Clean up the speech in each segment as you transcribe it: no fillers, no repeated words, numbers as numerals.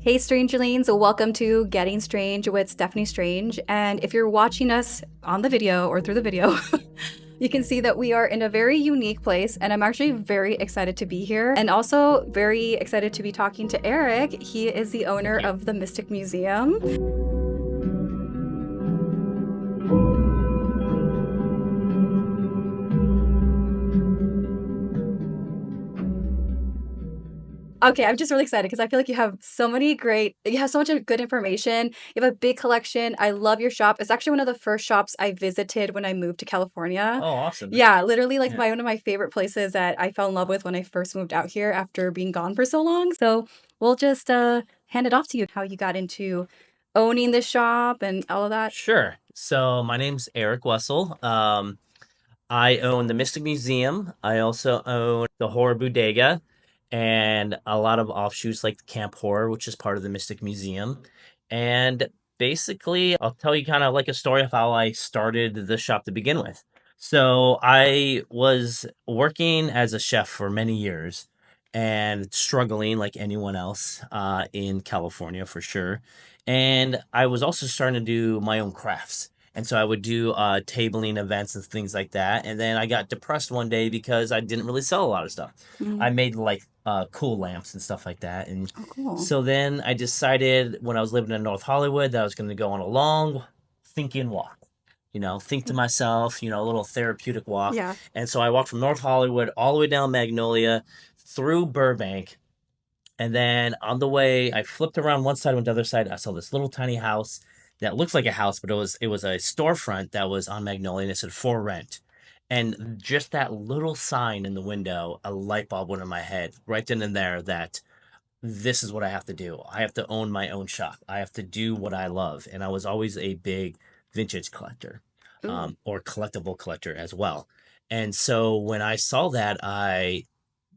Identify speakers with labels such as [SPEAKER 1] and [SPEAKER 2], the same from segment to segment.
[SPEAKER 1] Hey Strangelings, welcome to Getting Strange with Stephanie Strange. And if you're watching us on the video or through the video, you can see that we are in a very unique place, and I'm actually very excited to be here and also very excited to be talking to Eric. He is the owner of the Mystic Museum. Okay, I'm just really excited because I feel like you have so much good information. You have a big collection. I love your shop. It's actually one of the first shops I visited when I moved to California.
[SPEAKER 2] Oh, awesome.
[SPEAKER 1] Yeah, literally like
[SPEAKER 2] Yeah.
[SPEAKER 1] one of my favorite places that I fell in love with when I first moved out here after being gone for so long. So we'll just hand it off to you how you got into owning this shop and all of that.
[SPEAKER 2] Sure. So my name's Eric Wessel. I own the Mystic Museum. I also own the Horror Bodega and a lot of offshoots like the Camp Horror, which is part of the Mystic Museum. And basically, I'll tell you kind of like a story of how I started the shop to begin with. So I was working as a chef for many years and struggling like anyone else in California for sure. And I was also starting to do my own crafts. And so I would do tabling events and things like that. And then I got depressed one day because I didn't really sell a lot of stuff.
[SPEAKER 1] Mm.
[SPEAKER 2] I made like cool lamps and stuff like that. And
[SPEAKER 1] Oh, cool.
[SPEAKER 2] so then I decided when I was living in North Hollywood that I was going to go on a long thinking walk. Think to myself, a little therapeutic walk.
[SPEAKER 1] Yeah.
[SPEAKER 2] And so I walked from North Hollywood all the way down Magnolia through Burbank. And then on the way, I flipped around one side, went to the other side. I saw this little tiny house that looks like a house, but it was a storefront that was on Magnolia and it said for rent. And just that little sign in the window, a light bulb went in my head right then and there that this is what I have to do. I have to own my own shop. I have to do what I love. And I was always a big vintage collector,
[SPEAKER 1] Ooh.
[SPEAKER 2] or collectible collector as well. And so when I saw that, I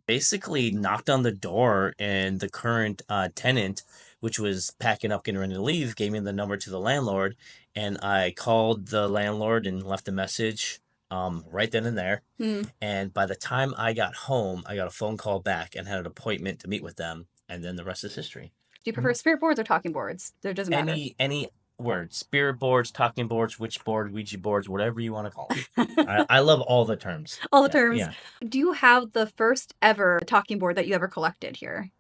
[SPEAKER 2] basically knocked on the door, and the current tenant, which was packing up, getting ready to leave, gave me the number to the landlord, and I called the landlord and left a message right then and there.
[SPEAKER 1] Mm.
[SPEAKER 2] And by the time I got home, I got a phone call back and had an appointment to meet with them, and then the rest is history.
[SPEAKER 1] Do you prefer spirit boards or talking boards? It doesn't matter.
[SPEAKER 2] Any word, spirit boards, talking boards, witch board, Ouija boards, whatever you want to call them. I love all the terms.
[SPEAKER 1] All the
[SPEAKER 2] Yeah,
[SPEAKER 1] terms.
[SPEAKER 2] yeah.
[SPEAKER 1] Do you have the first ever talking board that you ever collected here?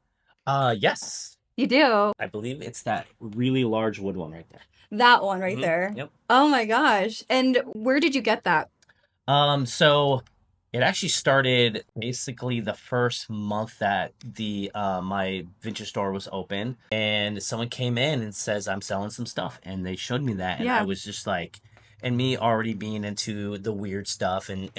[SPEAKER 2] Yes.
[SPEAKER 1] You do.
[SPEAKER 2] I believe it's that really large wood one right there.
[SPEAKER 1] That one right
[SPEAKER 2] Hmm.
[SPEAKER 1] there.
[SPEAKER 2] Yep.
[SPEAKER 1] Oh my gosh. And where did you get that?
[SPEAKER 2] So it actually started basically the first month that the my vintage store was open, and someone came in and says I'm selling some stuff, and they showed me that, and I
[SPEAKER 1] Yeah.
[SPEAKER 2] was just like, and me already being into the weird stuff and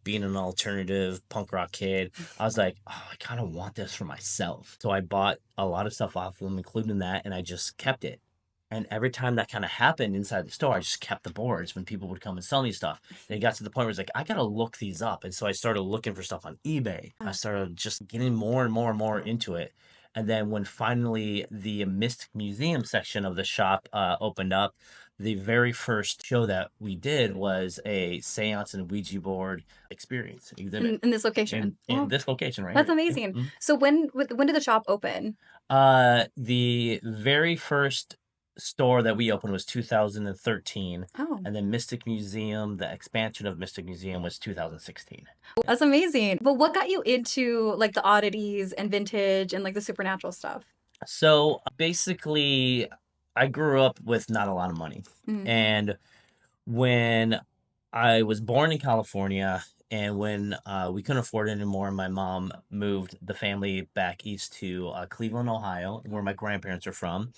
[SPEAKER 2] being an alternative punk rock kid, I was like, oh, I kind of want this for myself. So I bought a lot of stuff off of them, including that, and I just kept it. And every time that kind of happened inside the store, I just kept the boards when people would come and sell me stuff. And it got to the point where it's like, I gotta look these up. And so I started looking for stuff on eBay. I started just getting more and more and more into it. And then when finally the Mystic Museum section of the shop opened up, the very first show that we did was a seance and Ouija board experience exhibit
[SPEAKER 1] In this location.
[SPEAKER 2] in
[SPEAKER 1] Oh,
[SPEAKER 2] this location right
[SPEAKER 1] that's
[SPEAKER 2] here. Yep.
[SPEAKER 1] amazing.
[SPEAKER 2] Mhm.
[SPEAKER 1] So when did the shop open?
[SPEAKER 2] The very first store that we opened was 2013,
[SPEAKER 1] Oh,
[SPEAKER 2] and then Mystic Museum, the expansion of Mystic Museum was 2016.
[SPEAKER 1] that's amazing. But what got you into like the oddities and vintage and like the supernatural stuff?
[SPEAKER 2] So basically, I grew up with not a lot of money.
[SPEAKER 1] Mm.
[SPEAKER 2] And when I was born in California, and when we couldn't afford it anymore, my mom moved the family back east to Cleveland, Ohio, where my grandparents are from,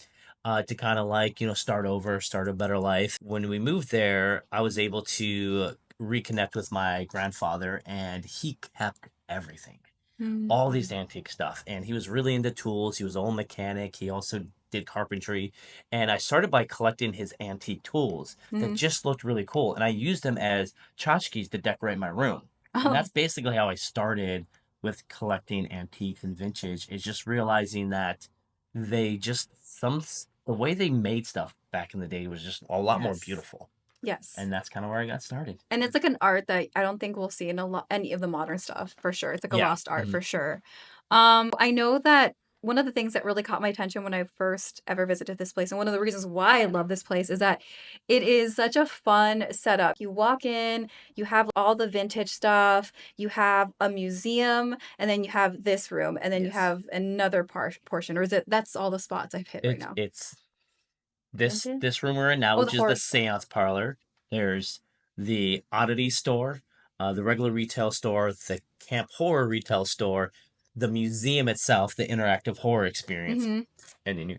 [SPEAKER 2] to kind of like, start over, start a better life. When we moved there, I was able to reconnect with my grandfather, and he kept everything,
[SPEAKER 1] Mm.
[SPEAKER 2] all these antique stuff. And he was really into tools. He was an old mechanic. He also did carpentry. And I started by collecting his antique tools that
[SPEAKER 1] Mm.
[SPEAKER 2] just looked really cool. And I used them as tchotchkes to decorate my room. And
[SPEAKER 1] Oh,
[SPEAKER 2] that's basically how I started with collecting antiques and vintage, is just realizing that they just, the way they made stuff back in the day was just a lot more
[SPEAKER 1] yes.
[SPEAKER 2] beautiful.
[SPEAKER 1] Yes.
[SPEAKER 2] And that's kind of where I got started.
[SPEAKER 1] And it's like an art that I don't think we'll see in any of the modern stuff for sure. It's like a
[SPEAKER 2] Yeah.
[SPEAKER 1] lost art
[SPEAKER 2] Mhm.
[SPEAKER 1] for sure. I know that one of the things that really caught my attention when I first ever visited this place, and one of the reasons why I love this place, is that it is such a fun setup. You walk in, you have all the vintage stuff, you have a museum, and then you have this room, and then you
[SPEAKER 2] Yes.
[SPEAKER 1] have another portion, or is it that's all the spots I've hit right now?
[SPEAKER 2] It's this
[SPEAKER 1] Vintage?
[SPEAKER 2] this room we're in now,
[SPEAKER 1] Oh, the
[SPEAKER 2] which is the
[SPEAKER 1] horror stuff.
[SPEAKER 2] seance parlor. There's the oddity store, the regular retail store, the camp horror retail store, the museum itself, the interactive horror experience,
[SPEAKER 1] Hmm.
[SPEAKER 2] and then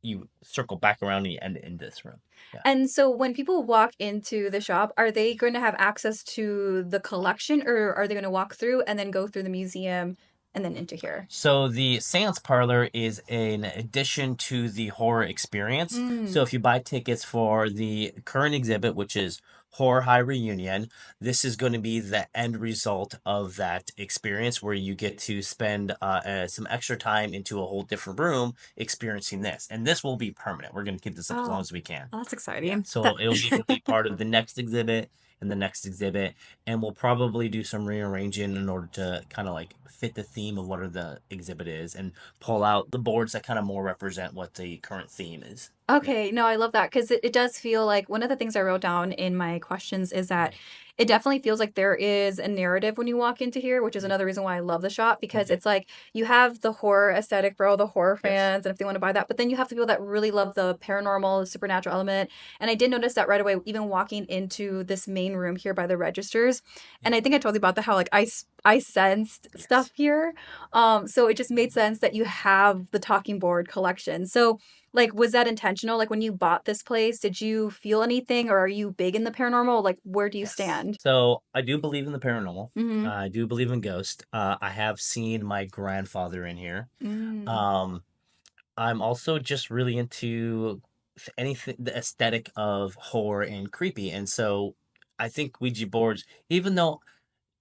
[SPEAKER 2] you circle back around and you end in this room. Yeah.
[SPEAKER 1] And so when people walk into the shop, are they going to have access to the collection, or are they going to walk through and then go through the museum and then into here?
[SPEAKER 2] So the seance parlor is an addition to the horror experience.
[SPEAKER 1] Mm.
[SPEAKER 2] So if you buy tickets for the current exhibit, which is Horror High Reunion, this is going to be the end result of that experience where you get to spend some extra time into a whole different room experiencing this. And this will be permanent. We're going to keep this up as long
[SPEAKER 1] Oh,
[SPEAKER 2] as we can.
[SPEAKER 1] well, that's
[SPEAKER 2] Yeah.
[SPEAKER 1] exciting.
[SPEAKER 2] So
[SPEAKER 1] That
[SPEAKER 2] it'll be part of the next exhibit and the next exhibit, and we'll probably do some rearranging in order to kind of like fit the theme of what the exhibit is and pull out the boards that kind of more represent what the current theme is. Yeah.
[SPEAKER 1] Okay, no, I love that because it does feel like one of the things I wrote down in my questions is that it definitely feels like there is a narrative when you walk into here, which is
[SPEAKER 2] Mhm.
[SPEAKER 1] another reason why I love the shop because
[SPEAKER 2] Mhm.
[SPEAKER 1] it's like you have the horror aesthetic for all the horror
[SPEAKER 2] Yes.
[SPEAKER 1] fans and if they want to buy that, but then you have the people that really love the paranormal, supernatural element. And I did notice that right away, even walking into this main room here by the registers.
[SPEAKER 2] Yeah.
[SPEAKER 1] And I think I told you about the how like I sensed stuff
[SPEAKER 2] Yes.
[SPEAKER 1] here. So it just made sense that you have the talking board collection. So like, was that intentional? Like, when you bought this place, did you feel anything, or are you big in the paranormal? Like, where do you
[SPEAKER 2] Yes.
[SPEAKER 1] stand?
[SPEAKER 2] So I do believe in the paranormal.
[SPEAKER 1] Mhm.
[SPEAKER 2] I do believe in ghosts. I have seen my grandfather in here.
[SPEAKER 1] Mm.
[SPEAKER 2] Um, I'm also just really into anything, the aesthetic of horror and creepy. And so I think Ouija boards, even though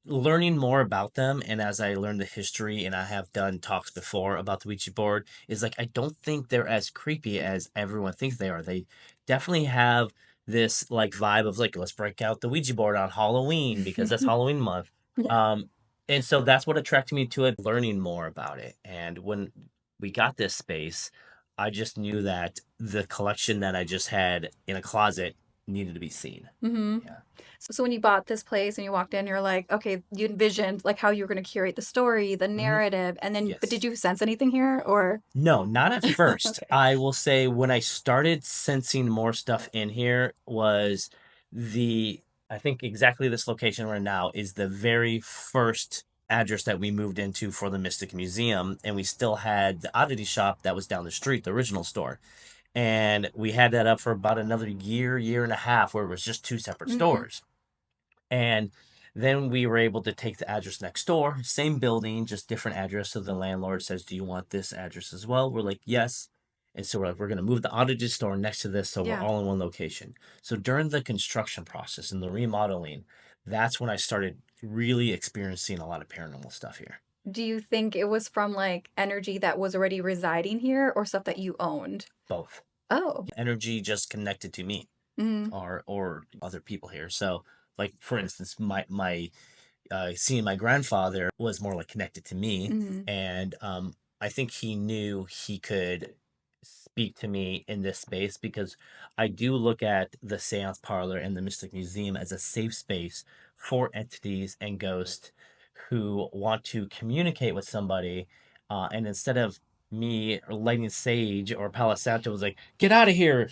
[SPEAKER 2] learning more about them and as I learn the history and I have done talks before about the Ouija board, is like I don't think they're as creepy as everyone thinks they are. They definitely have this like vibe of like let's break out the Ouija board on Halloween because that's Halloween month.
[SPEAKER 1] Yeah.
[SPEAKER 2] Um and so that's what attracted me to it, learning more about it. And when we got this space, I just knew that the collection that I just had in a closet needed to be seen.
[SPEAKER 1] Mhm.
[SPEAKER 2] Yeah.
[SPEAKER 1] So when you bought this place and you walked in, you're like, okay, you envisioned like how you were going to curate the story, the
[SPEAKER 2] Hmm.
[SPEAKER 1] narrative, and then, but did
[SPEAKER 2] Yes.
[SPEAKER 1] you sense anything here, or?
[SPEAKER 2] No, not at first.
[SPEAKER 1] Okay.
[SPEAKER 2] I will say when I started sensing more stuff in here was the I think exactly this location we're in now is the very first address that we moved into for the Mystic Museum, and we still had the oddity shop that was down the street, the original store. And we had that up for about another year, year and a half where it was just two separate
[SPEAKER 1] Mhm.
[SPEAKER 2] stores. And then we were able to take the address next door, same building, just different address. So the landlord says, "Do you want this address as well?" We're like, "Yes." And so we're like, "We're going to move the oddity store next to this so we're
[SPEAKER 1] Yeah.
[SPEAKER 2] all in one location." So during the construction process and the remodeling, that's when I started really experiencing a lot of paranormal stuff here.
[SPEAKER 1] Do you think it was from like energy that was already residing here or stuff that you owned?
[SPEAKER 2] Both.
[SPEAKER 1] Oh.
[SPEAKER 2] Energy just connected to me
[SPEAKER 1] Mhm.
[SPEAKER 2] or other people here. So like for instance, my seeing my grandfather was more like connected to me,
[SPEAKER 1] Mhm.
[SPEAKER 2] and I think he knew he could speak to me in this space because I do look at the Seance Parlor and the Mystic Museum as a safe space for entities and ghosts who want to communicate with somebody, and instead of me lighting sage or Palo Santo was like, get out of here,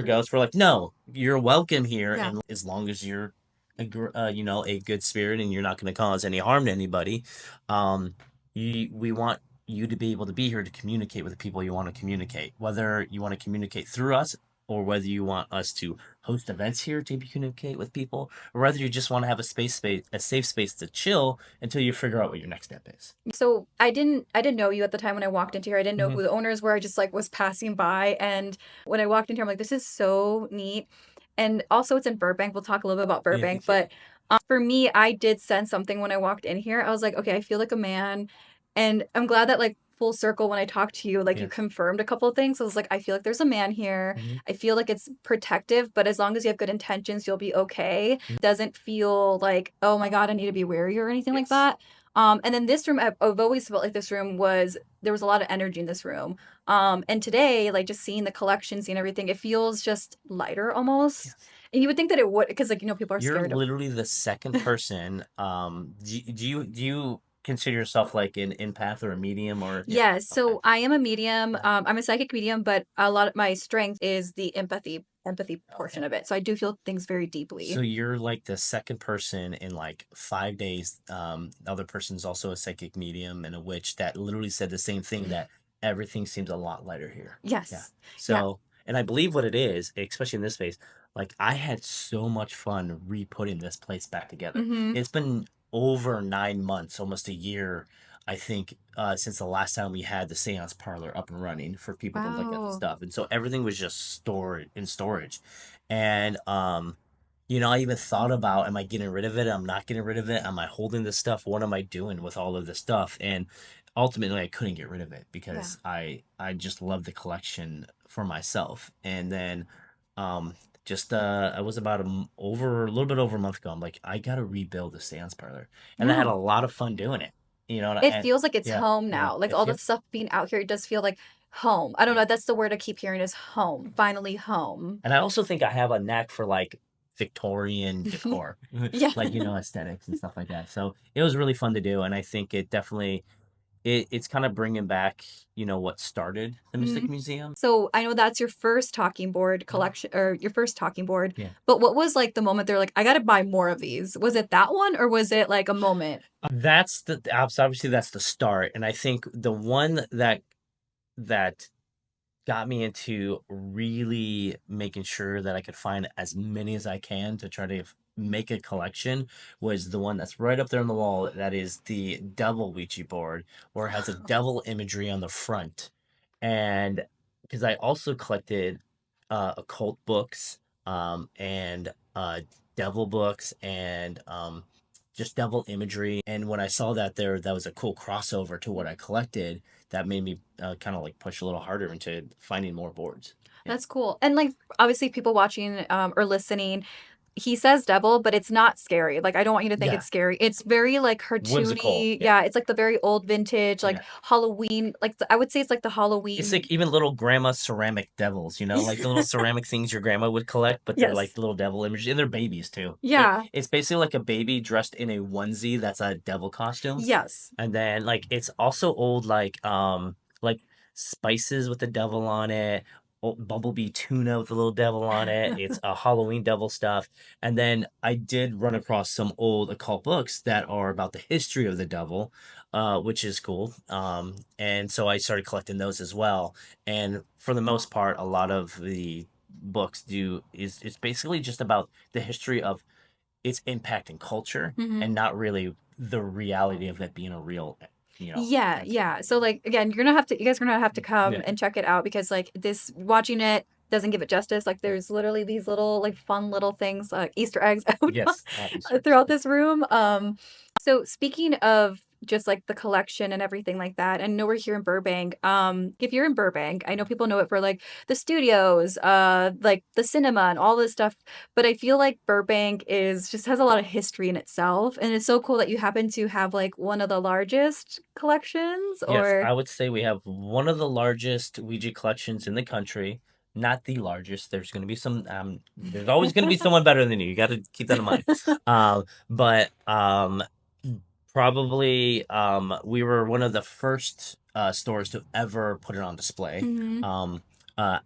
[SPEAKER 2] ghost. We're like, no, you're welcome here,
[SPEAKER 1] Yeah.
[SPEAKER 2] and as long as you're you know, a good spirit and you're not going to cause any harm to anybody, um we want you to be able to be here to communicate with the people you want to communicate, whether you want to communicate through us or whether you want us to host events here to communicate with people, or whether you just want to have a safe space to chill until you figure out what your next step is.
[SPEAKER 1] So I didn't know you at the time when I walked into here. I didn't know
[SPEAKER 2] Hmm.
[SPEAKER 1] who the owners were. I just like was passing by, and when I walked in here, I'm like, this is so neat. And also it's in Burbank. We'll talk a little bit about
[SPEAKER 2] Yeah,
[SPEAKER 1] Burbank,
[SPEAKER 2] yeah,
[SPEAKER 1] but for me, I did sense something when I walked in here. I was like, okay, I feel like a man. And I'm glad that like full circle when I talked to you, like you
[SPEAKER 2] yes.
[SPEAKER 1] confirmed a couple of things. I was like, I feel like there's a man here.
[SPEAKER 2] Hmm.
[SPEAKER 1] I feel like it's protective, but as long as you have good intentions, you'll be okay. Doesn't feel like, oh my God, I need to be wary or anything like
[SPEAKER 2] Yes.
[SPEAKER 1] that. And then this room, I've always felt like this room there was a lot of energy in this room. And today, like just seeing the collection, seeing everything, it feels just lighter almost.
[SPEAKER 2] Yes.
[SPEAKER 1] And you would think that it would, because like, people are
[SPEAKER 2] You're
[SPEAKER 1] scared of.
[SPEAKER 2] literally the second person. Do you consider yourself like an empath or a medium or yeah?
[SPEAKER 1] Yes,
[SPEAKER 2] Okay.
[SPEAKER 1] so I am a medium. I'm a psychic medium, but a lot of my strength is the empathy portion
[SPEAKER 2] Okay.
[SPEAKER 1] of it. So I do feel things very
[SPEAKER 2] So
[SPEAKER 1] deeply.
[SPEAKER 2] you're like the second person in like 5 days. The other person's also a psychic medium and a witch that literally said the same thing that everything seems a lot lighter here. Yeah.
[SPEAKER 1] Yes. Yeah.
[SPEAKER 2] So, and I believe what it is, especially in this space, like I had so much fun re-putting this place back together.
[SPEAKER 1] Mm-hmm.
[SPEAKER 2] It's been over 9 months, almost a year, I think, since the last time we had the seance parlor up and running for people to look at the
[SPEAKER 1] Wow.
[SPEAKER 2] stuff. And so everything was just stored in storage. And I even thought about, am I getting rid of it? I'm not getting rid of it. Am I holding this stuff? What am I doing with all of this stuff? And ultimately, I couldn't get rid of it
[SPEAKER 1] Yeah.
[SPEAKER 2] because I just love the collection for myself. And then, just I was about a little bit over a month ago. I'm like, I gotta rebuild the seance parlor, and I had
[SPEAKER 1] Yeah.
[SPEAKER 2] a lot of fun doing it.
[SPEAKER 1] It
[SPEAKER 2] And
[SPEAKER 1] feels like it's
[SPEAKER 2] yeah,
[SPEAKER 1] home
[SPEAKER 2] yeah,
[SPEAKER 1] now. Like all the
[SPEAKER 2] yep.
[SPEAKER 1] stuff being out here, it does feel like home. I don't
[SPEAKER 2] Yeah.
[SPEAKER 1] know. That's the word I keep hearing is home. Finally home.
[SPEAKER 2] And I also think I have a knack for like Victorian decor,
[SPEAKER 1] Yeah.
[SPEAKER 2] like aesthetics and stuff like that. So it was really fun to do, and I think it definitely it's kind of bringing back what started the Mystic
[SPEAKER 1] Mhm.
[SPEAKER 2] Museum.
[SPEAKER 1] So I know that's your first talking board
[SPEAKER 2] Uh-huh.
[SPEAKER 1] collection or your first talking board,
[SPEAKER 2] Yeah,
[SPEAKER 1] but what was like the moment they're like, I gotta buy more of these? Was it that one or was it like a moment?
[SPEAKER 2] that's obviously that's the start, and I think the one that got me into really making sure that I could find as many as I can to try to make a collection was the one that's right up there on the wall. That is the devil Ouija board, where it has a devil imagery on the front. And because I also collected occult books, and devil books, and just devil imagery. And when I saw that was a cool crossover to what I collected, that made me kind of like push a little harder into finding more boards. Yeah.
[SPEAKER 1] That's cool. And like obviously people watching or listening, he says devil, but it's not scary. Like I don't want you to think
[SPEAKER 2] Yeah.
[SPEAKER 1] it's scary. It's very like
[SPEAKER 2] Whimsical.
[SPEAKER 1] cartoony.
[SPEAKER 2] Yeah.
[SPEAKER 1] Yeah, it's like the very old vintage, like
[SPEAKER 2] Yeah.
[SPEAKER 1] Halloween. Like I would say it's like the
[SPEAKER 2] It's
[SPEAKER 1] Halloween.
[SPEAKER 2] like even little grandma ceramic devils, like the little ceramic things your grandma would collect, but they're like
[SPEAKER 1] Yes.
[SPEAKER 2] the little devil images, and they're babies too.
[SPEAKER 1] Yeah.
[SPEAKER 2] It's basically like a baby dressed in a onesie that's a devil costume.
[SPEAKER 1] Yes.
[SPEAKER 2] And then like it's also old like spices with the devil on it, old bumblebee tuna with the little devil on it. It's a Halloween devil stuff. And then I did run across some old occult books that are about the history of the devil, which is cool. And so I started collecting those as well. And for the most part, a lot of the books do is it's basically just about the history of its impact in culture
[SPEAKER 1] Hmm.
[SPEAKER 2] and not really the reality of it being a real,
[SPEAKER 1] Yeah,
[SPEAKER 2] entity.
[SPEAKER 1] yeah. So like again, you guys are gonna have to come
[SPEAKER 2] Yeah.
[SPEAKER 1] and check it out because like this watching it doesn't give it justice. Like there's literally these little like fun little things like Easter eggs out
[SPEAKER 2] Yes. Easter eggs.
[SPEAKER 1] throughout this room. So speaking of just like the collection and everything like that, and I know we're here in Burbank. If you're in Burbank, I know people know it for like the studios, like the cinema and all this stuff. But I feel like Burbank is just has a lot of history in itself, and it's so cool that you happen to have like one of the largest collections.
[SPEAKER 2] Yes,
[SPEAKER 1] Or
[SPEAKER 2] I would say we have one of the largest Ouija collections in the country. Not the largest. There's going to be some. There's always going to be someone better than you. You got to keep that in mind. But probably we were one of the first stores to ever put it on display.
[SPEAKER 1] Mhm.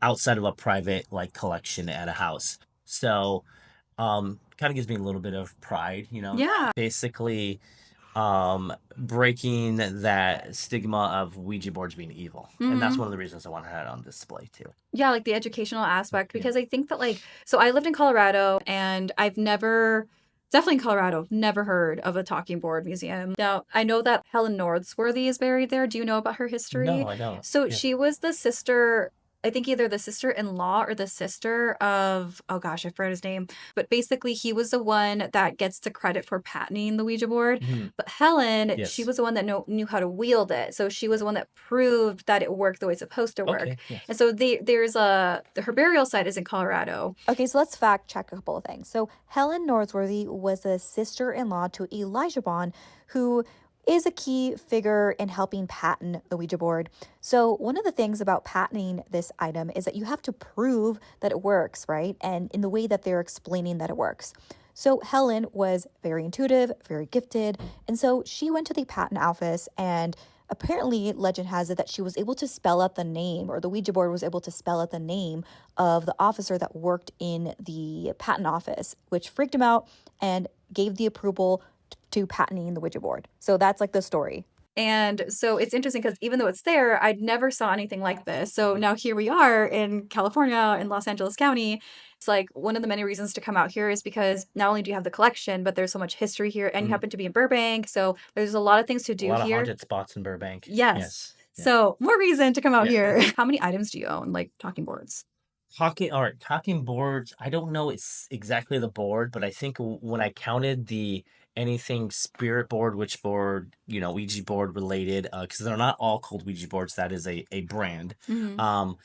[SPEAKER 2] Outside of a private like collection at a house. So kind of gives me a little bit of pride.
[SPEAKER 1] Yeah,
[SPEAKER 2] Basically breaking that stigma of Ouija boards being evil. And that's
[SPEAKER 1] hmm,
[SPEAKER 2] one of the reasons I want to have it on display too.
[SPEAKER 1] yeah, like the educational aspect
[SPEAKER 2] Yeah.
[SPEAKER 1] because I think that like so I lived in Colorado and I've never definitely in Colorado never heard of a talking board museum. Now I know that Helen Northsworthy is buried there. Do you know about her history?
[SPEAKER 2] No, I don't.
[SPEAKER 1] So
[SPEAKER 2] Yeah.
[SPEAKER 1] she was the sister. I think either the sister-in-law or the sister of, oh gosh, I forgot his name. But basically, he was the one that gets the credit for patenting the Ouija board.
[SPEAKER 2] Mhm.
[SPEAKER 1] But Helen, she
[SPEAKER 2] Yes.
[SPEAKER 1] was the one that knew how to wield it. So she was the one that proved that it worked the way it's supposed to work.
[SPEAKER 2] Okay. Yes.
[SPEAKER 1] And so her burial site is in Colorado.
[SPEAKER 3] Okay, so let's fact check a couple of things. So Helen Northworthy was a sister-in-law to Elijah Bond, who is a key figure in helping patent the Ouija board. So, one of the things about patenting this item is that you have to prove that it works, right? And in the way that they're explaining that it works. So, Helen was very intuitive, very gifted, and so she went to the patent office, and apparently, legend has it that she was able to spell out the name, or the Ouija board was able to spell out the name of the officer that worked in the patent office, which freaked him out and gave the approval to patenting the Ouija board. So that's like the story.
[SPEAKER 1] And so it's interesting because even though it's there, I never saw anything like this. So now here we are in California, in Los Angeles County. It's like one of the many reasons to come out here is because not only do you have the collection, but there's so much history here, and you happen to be in Burbank. So there's a lot of things to
[SPEAKER 2] A
[SPEAKER 1] do
[SPEAKER 2] lot of
[SPEAKER 1] here.
[SPEAKER 2] haunted spots in Burbank.
[SPEAKER 1] Yes.
[SPEAKER 2] Yeah.
[SPEAKER 1] So more reason to come out
[SPEAKER 2] Yeah.
[SPEAKER 1] here. How many items do you own, like talking boards?
[SPEAKER 2] Talking boards. I don't know it's exactly the board, but I think when I counted the anything spirit board, witch board, Ouija board related, because they're not all called Ouija boards. That is a brand.
[SPEAKER 1] Mhm.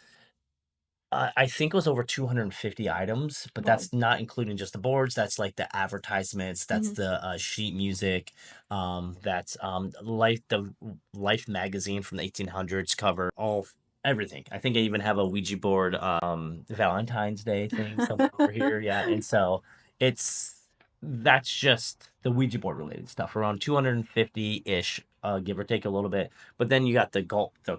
[SPEAKER 2] I think it was over 250 items, but
[SPEAKER 1] Wow.
[SPEAKER 2] that's not including just the boards. That's like the advertisements. That's
[SPEAKER 1] Mhm.
[SPEAKER 2] the sheet music. That's the Life magazine from the 1800s cover. Everything. I think I even have a Ouija board Valentine's Day thing somewhere over here. Yeah, and so that's just the Ouija board related stuff. Around 250-ish, give or take a little bit. But then you got the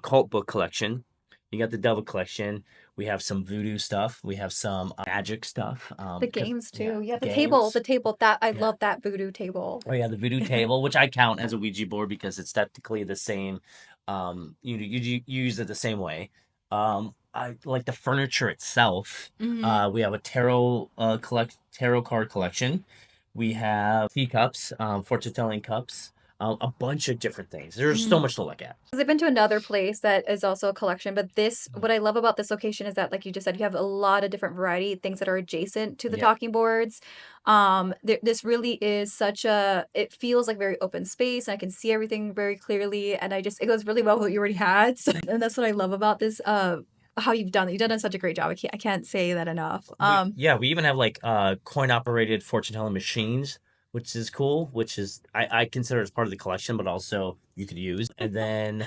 [SPEAKER 2] cult book collection. You got the devil collection. We have some voodoo stuff. We have some magic stuff.
[SPEAKER 1] The games too. Yeah, the
[SPEAKER 2] games.
[SPEAKER 1] table that I
[SPEAKER 2] Yeah.
[SPEAKER 1] love that voodoo table.
[SPEAKER 2] Oh yeah, the voodoo table, which I count as a Ouija board because it's technically the same. You use it the same way. I like the furniture itself.
[SPEAKER 1] Mhm.
[SPEAKER 2] We have a tarot card collection. We have teacups, fortune telling cups, a bunch of different things. There's so
[SPEAKER 1] Mhm.
[SPEAKER 2] much to look at.
[SPEAKER 1] 'Cause I've been to another place that is also a collection, but what I love about this location is that, like you just said, you have a lot of different variety, things that are adjacent to the
[SPEAKER 2] Yeah.
[SPEAKER 1] talking boards. This really is it feels like very open space, and I can see everything very clearly, and it goes really well with what you already had. So, and that's what I love about this, how you've done it. You've done such a great job. I can't say that enough.
[SPEAKER 2] We even have like coin operated fortune telling machines, which is cool, which is I consider as part of the collection, but also you could use. And then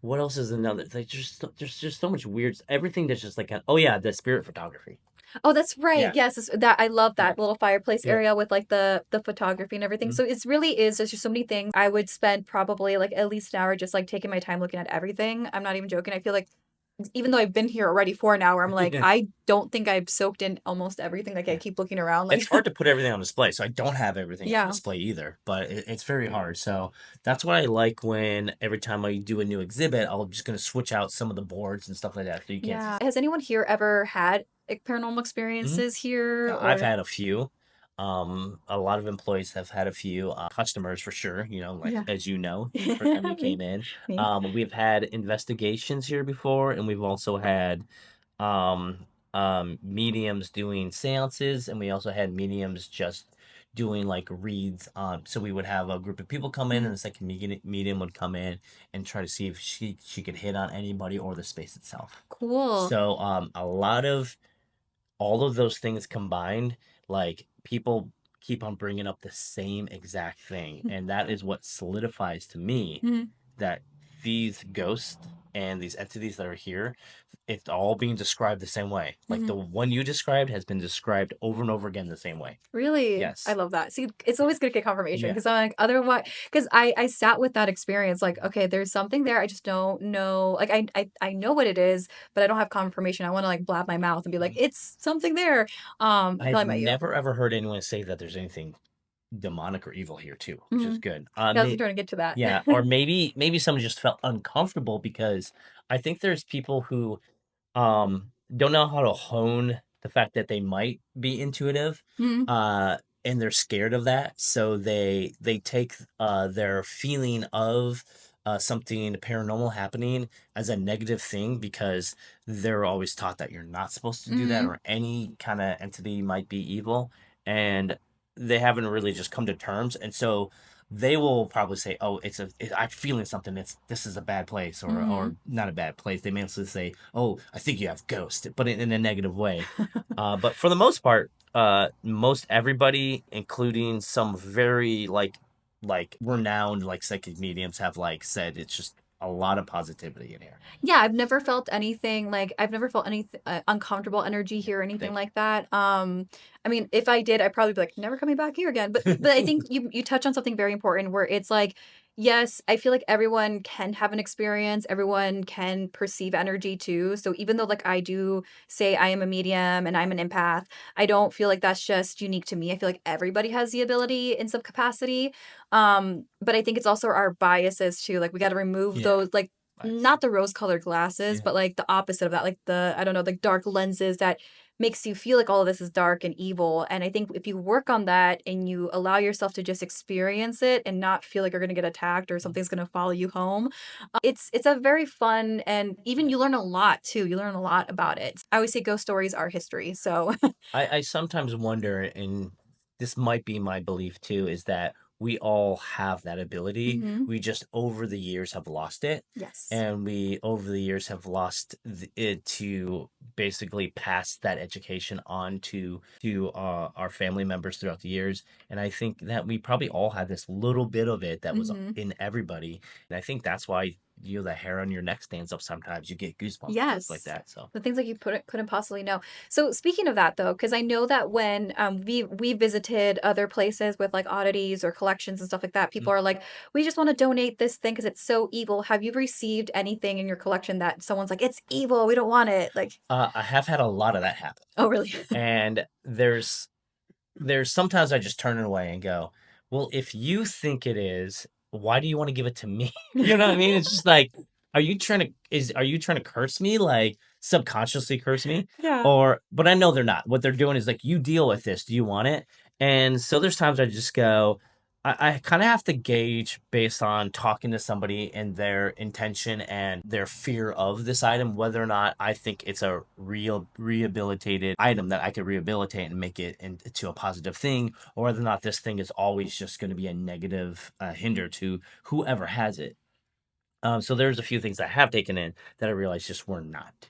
[SPEAKER 2] what else is another like there's just so much weird everything that's just like oh yeah, the spirit photography.
[SPEAKER 1] Oh, that's right.
[SPEAKER 2] Yeah.
[SPEAKER 1] Yes, that I love
[SPEAKER 2] Yeah.
[SPEAKER 1] that little fireplace
[SPEAKER 2] Yeah.
[SPEAKER 1] area with like the photography and everything.
[SPEAKER 2] Mhm.
[SPEAKER 1] So it's really is there's just so many things. I would spend probably like at least an hour just like taking my time looking at everything. I'm not even joking. I feel like even though I've been here already for an hour, I'm like,
[SPEAKER 2] Yeah.
[SPEAKER 1] I don't think I've soaked in almost everything. Like I
[SPEAKER 2] Yeah.
[SPEAKER 1] keep looking around
[SPEAKER 2] It's
[SPEAKER 1] like
[SPEAKER 2] hard to put everything on display, so I don't have everything on
[SPEAKER 1] yeah.
[SPEAKER 2] display either, but it's very hard. So that's what I like when every time I do a new exhibit, I'm just gonna switch out some of the boards and stuff like that so you can't see.
[SPEAKER 1] Yeah. Has anyone here ever had like, paranormal
[SPEAKER 2] Mhm.
[SPEAKER 1] experiences here
[SPEAKER 2] Yeah, I've
[SPEAKER 1] or
[SPEAKER 2] had a few. A lot of employees have had a few customers for sure. Like
[SPEAKER 1] yeah.
[SPEAKER 2] as you know, the first time you
[SPEAKER 1] Me.
[SPEAKER 2] came in.
[SPEAKER 1] Me.
[SPEAKER 2] We've had investigations here before, and we've also had um, mediums doing seances, and we also had mediums just doing like reads. So we would have a group of people come in,
[SPEAKER 1] Mhm.
[SPEAKER 2] and the second medium would come in and try to see if she could hit on anybody or the space itself.
[SPEAKER 1] Cool.
[SPEAKER 2] So a lot of all of those things combined, like people keep on bringing up the same exact thing. And that is what solidifies to me
[SPEAKER 1] Mhm.
[SPEAKER 2] that these ghosts and these entities that are here, it's all being described the same way. Like the
[SPEAKER 1] Mhm.
[SPEAKER 2] one you described has been described over and over again the same way.
[SPEAKER 1] Really? I
[SPEAKER 2] Yes.
[SPEAKER 1] love that. See, it's always good to get confirmation
[SPEAKER 2] Yeah.
[SPEAKER 1] because I'm like, otherwise, because I sat with that experience, like, okay, there's something there. I just don't know. Like, I know what it is, but I don't have confirmation. I want to like blab my mouth and be like, it's something there. Until I
[SPEAKER 2] I've
[SPEAKER 1] met you.
[SPEAKER 2] never ever heard anyone say that there's anything demonic or evil here too, which is
[SPEAKER 1] Hmm.
[SPEAKER 2] good.
[SPEAKER 1] Yeah, I was trying to get to that.
[SPEAKER 2] Yeah, or maybe someone just felt uncomfortable because I think there's people who don't know how to hone the fact that they might be intuitive,
[SPEAKER 1] Mhm.
[SPEAKER 2] uh, and they're scared of that, so they take their feeling of something paranormal happening as a negative thing because they're always taught that you're not supposed to do that
[SPEAKER 1] Mhm.
[SPEAKER 2] or any kind of entity might be evil, and they haven't really just come to terms, and so they will probably say, "Oh, I'm feeling something. This is a bad place, or
[SPEAKER 1] Mhm.
[SPEAKER 2] not a bad place." They may also say, "Oh, I think you have ghost," but in a negative way. But for the most part, most everybody, including some very like like renowned like psychic mediums have like said it's just a lot of positivity in here.
[SPEAKER 1] Yeah, I've never felt anything like I've never felt any uncomfortable energy here or anything
[SPEAKER 2] Thank
[SPEAKER 1] like that. I mean, if I did, I'd probably be like, never coming back here again. But I think you touch on something very important where it's like, yes, I feel like everyone can have an experience, everyone can perceive energy too. So even though like I do say I am a medium and I'm an empath, I don't feel like that's just unique to me. I feel like everybody has the ability in some capacity. But I think it's also our biases too. Like we got to remove
[SPEAKER 2] Yeah.
[SPEAKER 1] those like
[SPEAKER 2] Nice.
[SPEAKER 1] not the rose-colored glasses,
[SPEAKER 2] Yeah.
[SPEAKER 1] but like the opposite of that, like the I don't know, like dark lenses that makes you feel like all of this is dark and evil. And I think if you work on that and you allow yourself to just experience it and not feel like you're gonna get attacked or something's gonna follow you home, it's a very fun and even you learn a lot too. You learn a lot about it. I always say ghost stories are history. So
[SPEAKER 2] I sometimes wonder, and this might be my belief too, is that we all have that ability.
[SPEAKER 1] Mhm.
[SPEAKER 2] We just over the years have lost it.
[SPEAKER 1] Yes.
[SPEAKER 2] And we over the years have lost it to basically pass that education on to our family members throughout the years. And I think that we probably all had this little bit of it that was
[SPEAKER 1] Mhm.
[SPEAKER 2] in everybody. And I think that's why the hair on your neck stands up sometimes. You get goosebumps, stuff like
[SPEAKER 1] Yes.
[SPEAKER 2] that. So
[SPEAKER 1] The things like you couldn't possibly know. So speaking of that though, because I know that when we visited other places with like oddities or collections and stuff like that, people are like, we just want to donate this thing because it's so evil. Have you received anything in your collection that someone's like, it's evil, we don't want it? Like,
[SPEAKER 2] I have had a lot of that happen.
[SPEAKER 1] oh really?
[SPEAKER 2] And there's sometimes I just turn it away and go, well, if you think it is, why do you want to give it to me? You know what I mean? It's just like, are you trying to curse me? Like subconsciously curse me?
[SPEAKER 1] Yeah.
[SPEAKER 2] Or but I know they're not. What they're doing is like, you deal with this. Do you want it? And so there's times I just go, I kind of have to gauge based on talking to somebody and their intention and their fear of this item, whether or not I think it's a real rehabilitated item that I could rehabilitate and make it into a positive thing, or whether or not this thing is always just going to be a negative hinder to whoever has it. So there's a few things I have taken in that I realized just were not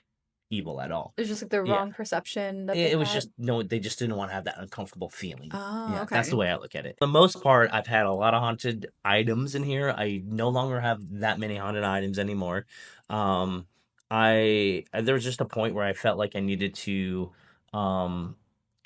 [SPEAKER 2] evil at all.
[SPEAKER 1] It's just like the
[SPEAKER 2] Yeah.
[SPEAKER 1] wrong perception that they
[SPEAKER 2] It was
[SPEAKER 1] had.
[SPEAKER 2] just no, they just didn't want to have that uncomfortable feeling.
[SPEAKER 1] Oh,
[SPEAKER 2] Yeah, that's
[SPEAKER 1] okay.
[SPEAKER 2] the way I look at it. For the most part, I've had a lot of haunted items in here. I no longer have that many haunted items anymore. Um, there was just a point where I felt like I needed to um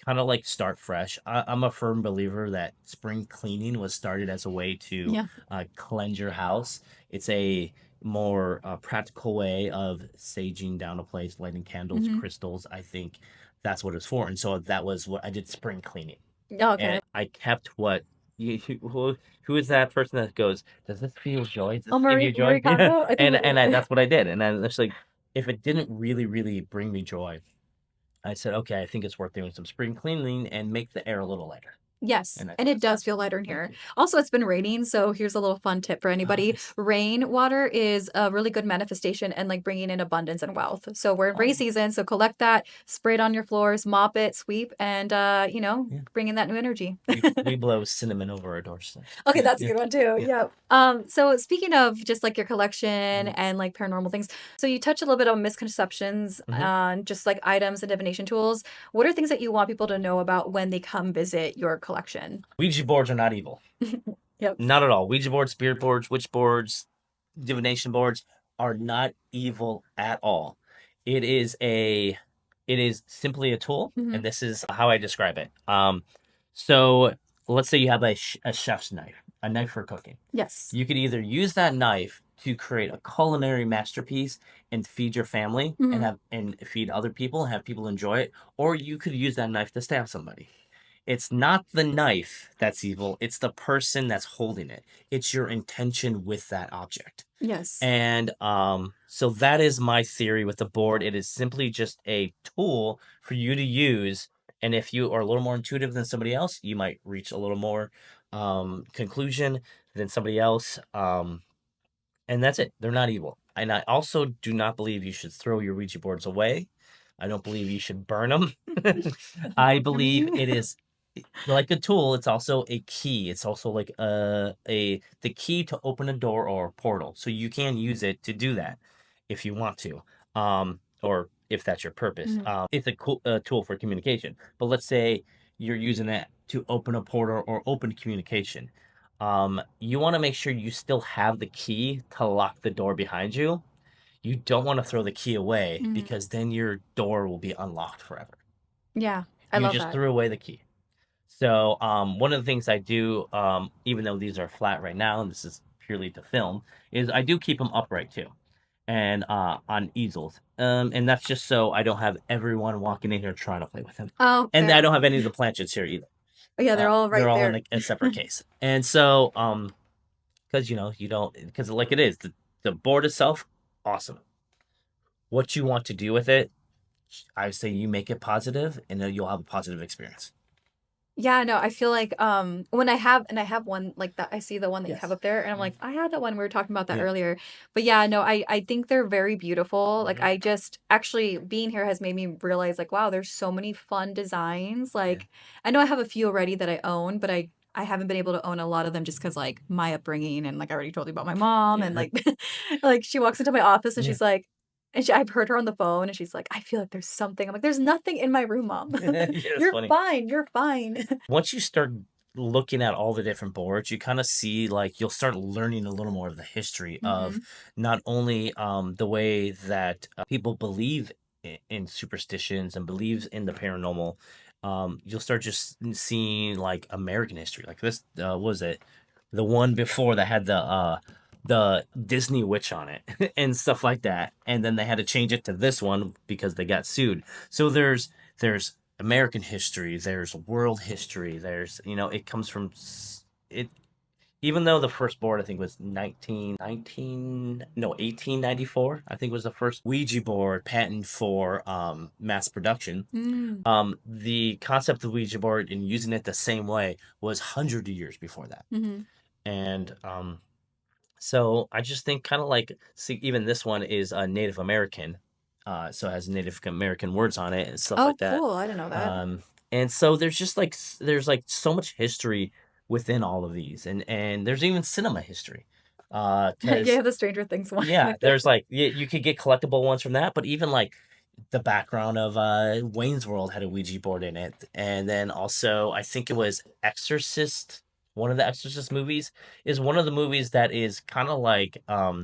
[SPEAKER 2] kind of like start fresh. I'm a firm believer that spring cleaning was started as a way to
[SPEAKER 1] Yeah.
[SPEAKER 2] cleanse your house. It's a more practical way of saging down a place, lighting candles,
[SPEAKER 1] Hmm.
[SPEAKER 2] crystals. I think that's what it's for. And so that was what I did, spring cleaning.
[SPEAKER 1] Oh,
[SPEAKER 2] And
[SPEAKER 1] okay.
[SPEAKER 2] I kept what who is that person that goes, does this feel joy? Does
[SPEAKER 1] Oh,
[SPEAKER 2] this give you joy?
[SPEAKER 1] Marie
[SPEAKER 2] Yeah.
[SPEAKER 1] Kondo. I think.
[SPEAKER 2] That's what I did. And then it's like, if it didn't really bring me joy, I said, okay, I think it's worth doing some spring cleaning and make the air a little lighter.
[SPEAKER 1] Yes,
[SPEAKER 2] And I
[SPEAKER 1] and
[SPEAKER 2] think
[SPEAKER 1] it
[SPEAKER 2] it's
[SPEAKER 1] does
[SPEAKER 2] done.
[SPEAKER 1] feel lighter in
[SPEAKER 2] Thank
[SPEAKER 1] here.
[SPEAKER 2] you.
[SPEAKER 1] Also, it's been raining, so here's a little fun tip for anybody.
[SPEAKER 2] Nice.
[SPEAKER 1] Rain water is a really good manifestation and like bringing in abundance and wealth. So we're in rain
[SPEAKER 2] Oh,
[SPEAKER 1] season, so collect that, spray it on your floors, mop it, sweep, and
[SPEAKER 2] yeah.
[SPEAKER 1] bring in that new energy.
[SPEAKER 2] We blow cinnamon over our doors. So.
[SPEAKER 1] Okay,
[SPEAKER 2] Yeah,
[SPEAKER 1] that's a
[SPEAKER 2] yeah,
[SPEAKER 1] good one too.
[SPEAKER 2] yeah.
[SPEAKER 1] Yeah. So speaking of just like your collection
[SPEAKER 2] Mhm.
[SPEAKER 1] and like paranormal things, so you touch a little bit on misconceptions
[SPEAKER 2] Mhm.
[SPEAKER 1] on just like items and divination tools. What are things that you want people to know about when they come visit your collection?
[SPEAKER 2] Ouija boards are not evil.
[SPEAKER 1] Yep.
[SPEAKER 2] Not at all. Ouija boards, spirit boards, witch boards, divination boards are not evil at all. It is a it is simply a tool,
[SPEAKER 1] Hmm.
[SPEAKER 2] and this is how I describe it. So let's say you have a chef's knife, a knife for cooking.
[SPEAKER 1] Yes.
[SPEAKER 2] You could either use that knife to create a culinary masterpiece and feed your family and
[SPEAKER 1] Hmm.
[SPEAKER 2] feed other people and have people enjoy it, or you could use that knife to stab somebody. It's not the knife that's evil, it's the person that's holding it. It's your intention with that object.
[SPEAKER 1] Yes.
[SPEAKER 2] And so that is my theory with the board. It is simply just a tool for you to use. And if you are a little more intuitive than somebody else, you might reach a little more conclusion than somebody else. And that's it. They're not evil. And I also do not believe you should throw your Ouija boards away. I don't believe you should burn them. I believe it is like a tool. It's also a key. It's also like the key to open a door or a portal. So you can use it to do that if you want to, or if that's your purpose.
[SPEAKER 1] Mhm.
[SPEAKER 2] It's a cool tool for communication. But let's say you're using that to open a portal or open communication. you want to make sure you still have the key to lock the door behind you. You don't want to throw the key away
[SPEAKER 1] Mhm.
[SPEAKER 2] because then your door will be unlocked forever.
[SPEAKER 1] Yeah, I
[SPEAKER 2] You
[SPEAKER 1] love
[SPEAKER 2] just
[SPEAKER 1] that.
[SPEAKER 2] threw away the key. So, one of the things I do, even though these are flat right now, and this is purely to film, is I do keep them upright too, and on easels. And that's just so I don't have everyone walking in here trying to play with them,
[SPEAKER 1] Oh,
[SPEAKER 2] and I
[SPEAKER 1] fair.
[SPEAKER 2] don't have any of the planchets here either.
[SPEAKER 1] Oh, yeah, they're all
[SPEAKER 2] They're
[SPEAKER 1] right
[SPEAKER 2] all in
[SPEAKER 1] there.
[SPEAKER 2] a separate case, and so because you don't, because like it is the board itself, awesome. What you want to do with it, I say you make it positive, and then you'll have a positive experience.
[SPEAKER 1] Yeah, no, I feel like when I have one like that, I see the one that you have
[SPEAKER 2] Yes.
[SPEAKER 1] up there and I'm like, I had that one. We were talking about that
[SPEAKER 2] Yeah.
[SPEAKER 1] earlier. But yeah, no, I think they're very beautiful. Like
[SPEAKER 2] Mhm.
[SPEAKER 1] I just actually being here has made me realize like, wow, there's so many fun designs.
[SPEAKER 2] Yeah.
[SPEAKER 1] Like I know I have a few already that I own, but I haven't been able to own a lot of them just because like my upbringing and like I already told you about my mom and
[SPEAKER 2] Yeah.
[SPEAKER 1] like like she walks into my office and
[SPEAKER 2] Yeah.
[SPEAKER 1] she's like I've heard her on the phone and she's like, I feel like there's something. I'm like, there's nothing in my room, mom.
[SPEAKER 2] Yeah, it's
[SPEAKER 1] You're
[SPEAKER 2] funny.
[SPEAKER 1] fine. You're fine.
[SPEAKER 2] Once you start looking at all the different boards, you kind of see like you'll start learning a little more of the history of
[SPEAKER 1] Mhm.
[SPEAKER 2] not only the way that people believe in superstitions and believes in the paranormal. You'll start just seeing like American history, like this. What was it the one before that had the Disney witch on it and stuff like that, and then they had to change it to this one because they got sued. So there's American history, there's world history, there's it comes from it. Even though the first board I think was 1894, I think was the first Ouija board patent for mass production.
[SPEAKER 1] Mm.
[SPEAKER 2] The concept of Ouija board and using it the same way was hundreds of years before that.
[SPEAKER 1] Mhm.
[SPEAKER 2] And so I just think kind of like see even this one is a Native American, so it has Native American words on it and stuff
[SPEAKER 1] Oh,
[SPEAKER 2] like that.
[SPEAKER 1] cool. I didn't know that.
[SPEAKER 2] And so there's just like there's like so much history within all of these, and there's even cinema history, because
[SPEAKER 1] Yeah, the Stranger Things one
[SPEAKER 2] yeah,
[SPEAKER 1] right there.
[SPEAKER 2] there's like you could get collectible ones from that, but even like the background of Wayne's World had a Ouija board in it, and then also I think it was Exorcist. One of the Exorcist movies is one of the movies that is kind of like uh,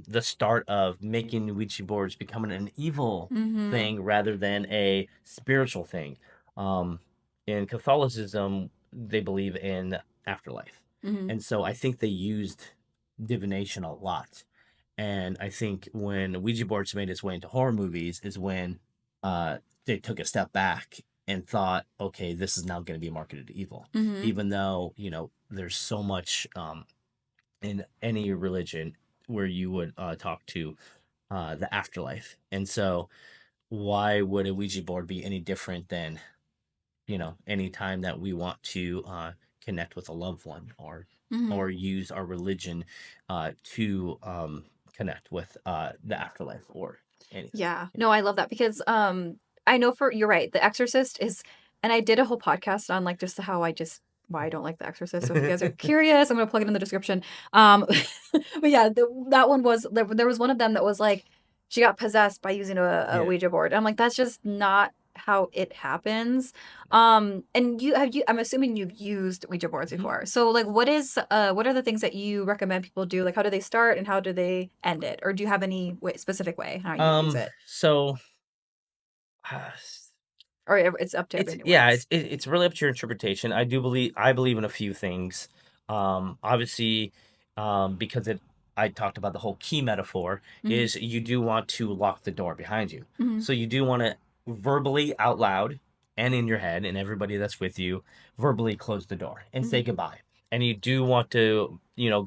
[SPEAKER 2] the start of making Ouija boards becoming an evil
[SPEAKER 1] Mhm.
[SPEAKER 2] thing rather than a spiritual thing. Um, in Catholicism, they believe in afterlife,
[SPEAKER 1] Mhm.
[SPEAKER 2] and so I think they used divination a lot. And I think when Ouija boards made its way into horror movies is when they took a step back and thought, okay, this is now going to be marketed evil,
[SPEAKER 1] Mhm.
[SPEAKER 2] even though there's so much in any religion where you would talk to the afterlife. And so why would a Ouija board be any different than any time that we want to connect with a loved one
[SPEAKER 1] Mhm.
[SPEAKER 2] or use our religion to connect with the afterlife or anything.
[SPEAKER 1] Yeah.
[SPEAKER 2] Yeah.
[SPEAKER 1] No, I love that because I know for you're right. The Exorcist is and I did a whole podcast on like just how I just why I don't like The Exorcist. So if you guys are curious, I'm gonna plug it in the description. But yeah, that one was there was one of them that was like she got possessed by using a
[SPEAKER 2] Yeah.
[SPEAKER 1] Ouija board. I'm like, that's just not how it happens. And you I'm assuming you've used Ouija boards
[SPEAKER 2] Mhm.
[SPEAKER 1] before. So like what are the things that you recommend people do? Like how do they start and how do they end it? Or do you have any specific way how you use it?
[SPEAKER 2] So
[SPEAKER 1] Or it's up to
[SPEAKER 2] it's
[SPEAKER 1] everyone.
[SPEAKER 2] yeah, it's really up to your interpretation. I believe in a few things. Obviously, because it I talked about the whole key metaphor
[SPEAKER 1] Mhm.
[SPEAKER 2] is you do want to lock the door behind you.
[SPEAKER 1] Mhm.
[SPEAKER 2] So you do want to verbally out loud and in your head and everybody that's with you verbally close the door and say
[SPEAKER 1] Mhm.
[SPEAKER 2] goodbye. And you do want to,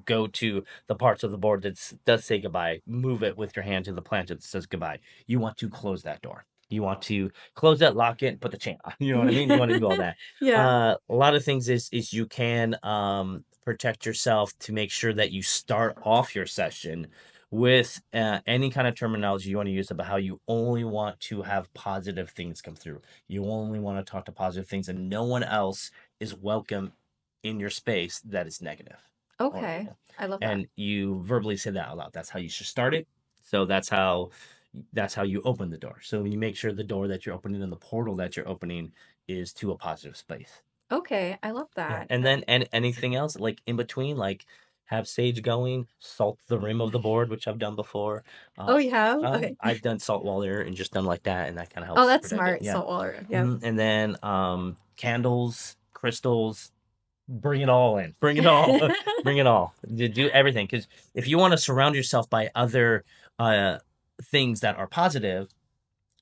[SPEAKER 2] go to the parts of the board that does say goodbye, move it with your hand to the plant that says goodbye. You want to close that door. You want to close it, lock it, put the chain on. You know what I mean? You want to do all that.
[SPEAKER 1] Yeah.
[SPEAKER 2] A lot of things is you can protect yourself to make sure that you start off your session with any kind of terminology you want to use about how you only want to have positive things come through. You only want to talk to positive things, and no one else is welcome in your space that is negative. Or
[SPEAKER 1] Okay. I love that.
[SPEAKER 2] and you verbally say that out loud. That's how you should start it. So that's how you open the door. So you make sure the door that you're opening and the portal that you're opening is to a positive space.
[SPEAKER 1] Okay, I love
[SPEAKER 2] Yeah,
[SPEAKER 1] that.
[SPEAKER 2] and then anything else like in between, like have sage going, salt the rim of the board, which I've done before. Uh,
[SPEAKER 1] Oh, you have? Okay.
[SPEAKER 2] I've done salt water and just done like that, and that kind of
[SPEAKER 1] Oh,
[SPEAKER 2] helps
[SPEAKER 1] that's
[SPEAKER 2] protect it.
[SPEAKER 1] smart.
[SPEAKER 2] Yeah.
[SPEAKER 1] Saltwater. Yep.
[SPEAKER 2] And then candles, crystals, bring it all in. Bring it all. Bring it all. Do everything because if you want to surround yourself by other uh things that are positive,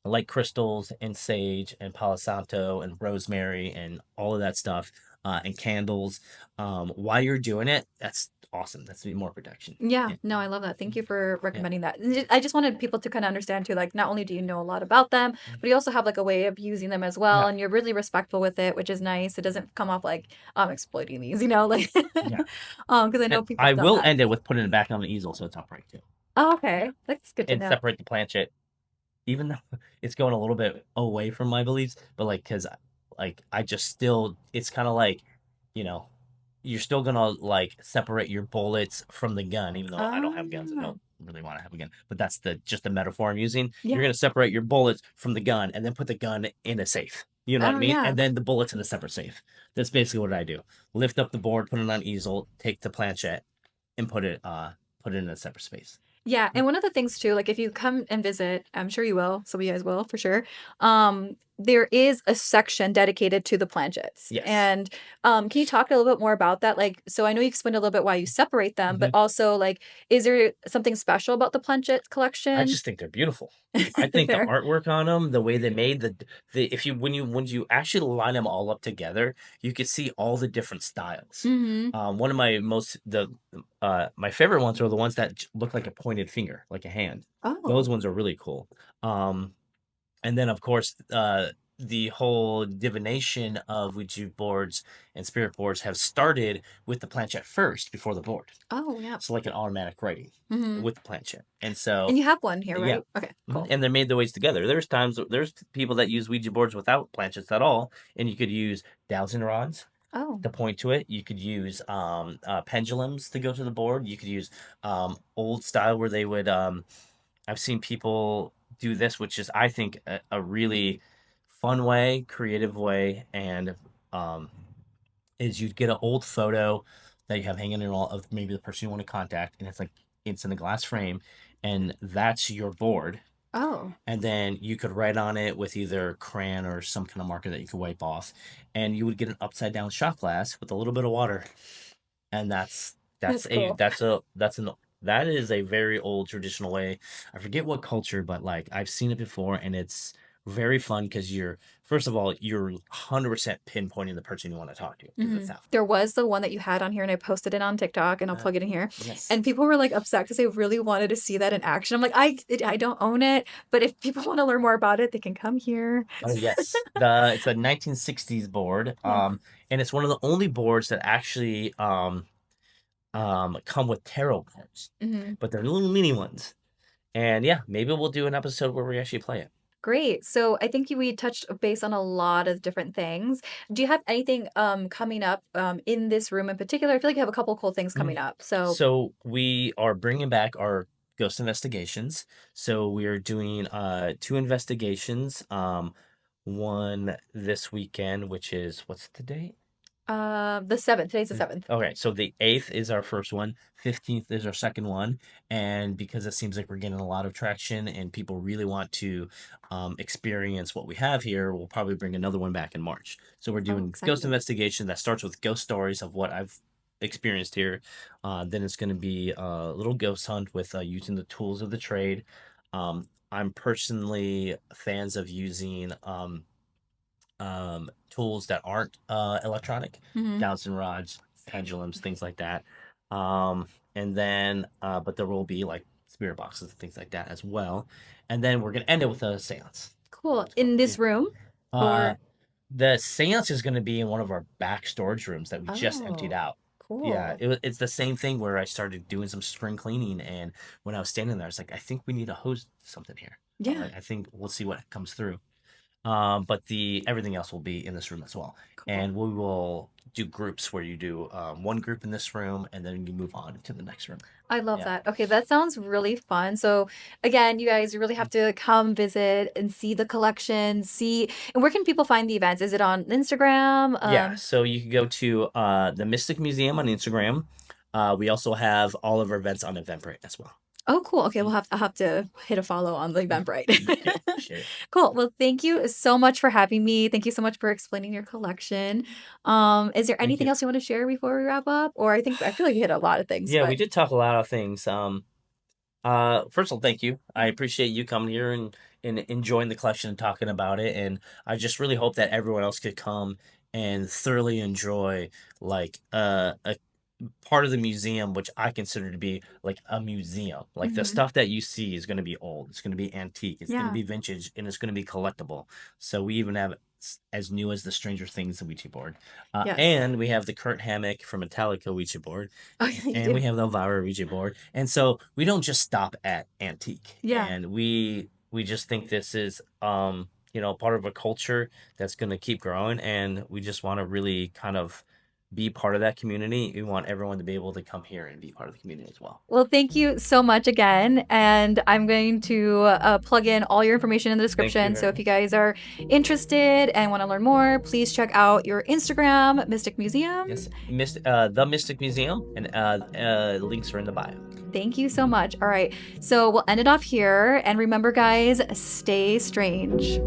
[SPEAKER 2] like crystals and sage and palo santo and rosemary and all of that stuff, and candles, while you're doing it, that's awesome. That's more protection.
[SPEAKER 1] Yeah,
[SPEAKER 2] Yeah.
[SPEAKER 1] no, I love that. Thank you for
[SPEAKER 2] Yeah.
[SPEAKER 1] recommending that. I just wanted people to kind of understand too, like not only do you know a lot about them, but you also have like a way of using them as well,
[SPEAKER 2] Yeah.
[SPEAKER 1] and you're really respectful with it, which is nice. It doesn't come off like I'm exploiting these, like
[SPEAKER 2] Yeah.
[SPEAKER 1] because I
[SPEAKER 2] And
[SPEAKER 1] know people
[SPEAKER 2] I
[SPEAKER 1] have done
[SPEAKER 2] will
[SPEAKER 1] that.
[SPEAKER 2] end it with putting it back on the easel so it's upright too.
[SPEAKER 1] Oh,
[SPEAKER 2] Yeah.
[SPEAKER 1] okay, that's good to
[SPEAKER 2] And
[SPEAKER 1] know.
[SPEAKER 2] separate the planchette, even though it's going a little bit away from my beliefs, but like, cause like I just still, it's kind of like, you know, you're still gonna like separate your bullets from the gun, even though I don't have guns. I
[SPEAKER 1] Ah,
[SPEAKER 2] don't really want to have a gun, but that's the just the metaphor I'm using. You're
[SPEAKER 1] yeah.
[SPEAKER 2] gonna separate your bullets from the gun and then put the gun in a safe. You know what I
[SPEAKER 1] Oh,
[SPEAKER 2] mean?
[SPEAKER 1] yeah.
[SPEAKER 2] And then the bullets in a separate safe. That's basically what I do. Lift up the board, put it on easel, take the planchette, and put it in a separate space.
[SPEAKER 1] Yeah, and one of the things too, like if you come and visit, I'm sure you will, some of you guys will for sure. There is a section dedicated to the planchets.
[SPEAKER 2] Yes.
[SPEAKER 1] And can you talk a little bit more about that? Like, so I know you explained a little bit why you separate them, but
[SPEAKER 2] Mhm.
[SPEAKER 1] also like, is there something special about the planchet
[SPEAKER 2] I
[SPEAKER 1] collection?
[SPEAKER 2] just think they're beautiful. I think the
[SPEAKER 1] Fair.
[SPEAKER 2] artwork on them, the way they made the if you when you actually line them all up together, you can see all the different styles.
[SPEAKER 1] Mm-hmm.
[SPEAKER 2] One of my most the my favorite ones are the ones that look like a pointed finger, like a hand. Those
[SPEAKER 1] Oh.
[SPEAKER 2] ones are really cool. And then of course the whole divination of Ouija boards and spirit boards have started with the planchette first before the board.
[SPEAKER 1] Oh, yeah.
[SPEAKER 2] So like an automatic writing
[SPEAKER 1] Mm-hmm.
[SPEAKER 2] with the planchette. And so
[SPEAKER 1] And you have one here,
[SPEAKER 2] yeah.
[SPEAKER 1] right? Okay,
[SPEAKER 2] Mhm,
[SPEAKER 1] cool.
[SPEAKER 2] and they're made the ways together. There's people that use Ouija boards without planchets at all, and you could use dowsing rods
[SPEAKER 1] Oh.
[SPEAKER 2] to point to it. You could use pendulums to go to the board. You could use old style where they would. I've seen people do this, which is I think a really fun way, creative way, and um, is you get an old photo that you have hanging in all of maybe the person you want to contact, and it's in a glass frame, and that's your board.
[SPEAKER 1] Oh.
[SPEAKER 2] And then you could write on it with either crayon or some kind of marker that you could wipe off, and you would get an upside down shot glass with a little bit of water, and
[SPEAKER 1] That's cool.
[SPEAKER 2] that is a very old traditional way. I forget what culture, but like I've seen it before, and it's very fun because you're first of all you're 100% pinpointing the person you want to talk to because it's
[SPEAKER 1] Mhm.
[SPEAKER 2] that.
[SPEAKER 1] There was the one that you had on here, and I posted it on TikTok, and I'll
[SPEAKER 2] Uh,
[SPEAKER 1] plug it in here.
[SPEAKER 2] yes.
[SPEAKER 1] And people were like upset because they really wanted to see that in action. I'm like, I don't own it, but if people want to learn more about it, they can come here.
[SPEAKER 2] Oh yes, the it's a 1960s board,
[SPEAKER 1] Yes.
[SPEAKER 2] and it's one of the only boards that actually come with tarot cards,
[SPEAKER 1] Hmm.
[SPEAKER 2] but they're little mini ones. And yeah, maybe we'll do an episode where we actually play it.
[SPEAKER 1] Great. So I think we touched base on a lot of different things. Do you have anything coming up in this room in particular? I feel like you have a couple cool things coming
[SPEAKER 2] Mhm.
[SPEAKER 1] up. So
[SPEAKER 2] So we are bringing back our ghost investigations. So we are doing two investigations. One this weekend, which is what's the date?
[SPEAKER 1] the 7th, today's the 7th.
[SPEAKER 2] Okay, so the 8th is our first one, 15th is our second one, and because it seems like we're getting a lot of traction and people really want to experience what we have here, we'll probably bring another one back in March. So we're
[SPEAKER 1] Oh,
[SPEAKER 2] doing Ghost
[SPEAKER 1] exciting.
[SPEAKER 2] Investigation that starts with ghost stories of what I've experienced here. Then it's going to be a little ghost hunt with using the tools of the trade. I'm personally fans of using tools that aren't electronic,
[SPEAKER 1] Hmm.
[SPEAKER 2] dowsing rods, pendulums, things like that. And then, but there will be like spirit boxes and things like that as well. And then we're gonna end it with a seance.
[SPEAKER 1] Cool.
[SPEAKER 2] So,
[SPEAKER 1] In
[SPEAKER 2] yeah.
[SPEAKER 1] this room
[SPEAKER 2] Uh,
[SPEAKER 1] or
[SPEAKER 2] the seance is gonna be in one of our back storage rooms that we just emptied
[SPEAKER 1] oh,
[SPEAKER 2] out. Yeah,
[SPEAKER 1] cool.
[SPEAKER 2] it's the same thing where I started doing some spring cleaning, and when I was standing there, I was like, I think we need to host something here.
[SPEAKER 1] Yeah.
[SPEAKER 2] I think we'll see what comes through. But the everything else will be in this room as well.
[SPEAKER 1] Cool.
[SPEAKER 2] And we will do groups where you do one group in this room, and then you move on to the next room.
[SPEAKER 1] I love
[SPEAKER 2] Yeah.
[SPEAKER 1] that. Okay, that sounds really fun. So again, you guys really have to come visit and see the collection, see, and where can people find the events? Is it on Instagram?
[SPEAKER 2] Yeah, so you can go to the Mystic Museum on Instagram. We also have all of our events on Eventbrite as well.
[SPEAKER 1] Oh, cool. Okay, I'll have to hit a follow on the Eventbrite.
[SPEAKER 2] Okay, appreciate it.
[SPEAKER 1] Cool. Well, thank you so much for having me. Thank you so much for explaining your collection. Is there
[SPEAKER 2] Thank
[SPEAKER 1] anything
[SPEAKER 2] you.
[SPEAKER 1] else you want to share before we wrap up? Or I feel like you hit a lot of things,
[SPEAKER 2] Yeah, we
[SPEAKER 1] but
[SPEAKER 2] did talk a lot of things. First of all, thank you. I appreciate you coming here and enjoying the collection and talking about it. And I just really hope that everyone else could come and thoroughly enjoy like a part of the museum, which I consider to be like a museum. Like the
[SPEAKER 1] Mhm.
[SPEAKER 2] stuff that you see is going to be old, it's going to be antique, it's going to
[SPEAKER 1] Yeah.
[SPEAKER 2] be vintage, and it's going to be collectible. So we even have as new as the Stranger Things Ouija board,
[SPEAKER 1] Yes.
[SPEAKER 2] and we have the Kurt Hammock from Metallica Ouija board,
[SPEAKER 1] Oh, yeah, you
[SPEAKER 2] and we
[SPEAKER 1] do.
[SPEAKER 2] have the Elvira Ouija board. And so we don't just stop at antique,
[SPEAKER 1] Yeah.
[SPEAKER 2] and we just think this is part of a culture that's going to keep growing, and we just want to really kind of be part of that community. We want everyone to be able to come here and be part of the community as well.
[SPEAKER 1] Well, thank you so much again. And I'm going to plug in all your information in the
[SPEAKER 2] Thank you
[SPEAKER 1] description. So
[SPEAKER 2] very
[SPEAKER 1] if you guys are interested and want to learn more, please check out your Instagram, Mystic Museum.
[SPEAKER 2] Yes, the Mystic Museum, and links are in the bio.
[SPEAKER 1] Thank you so much. All right. So we'll end it off here. And remember, guys, stay strange.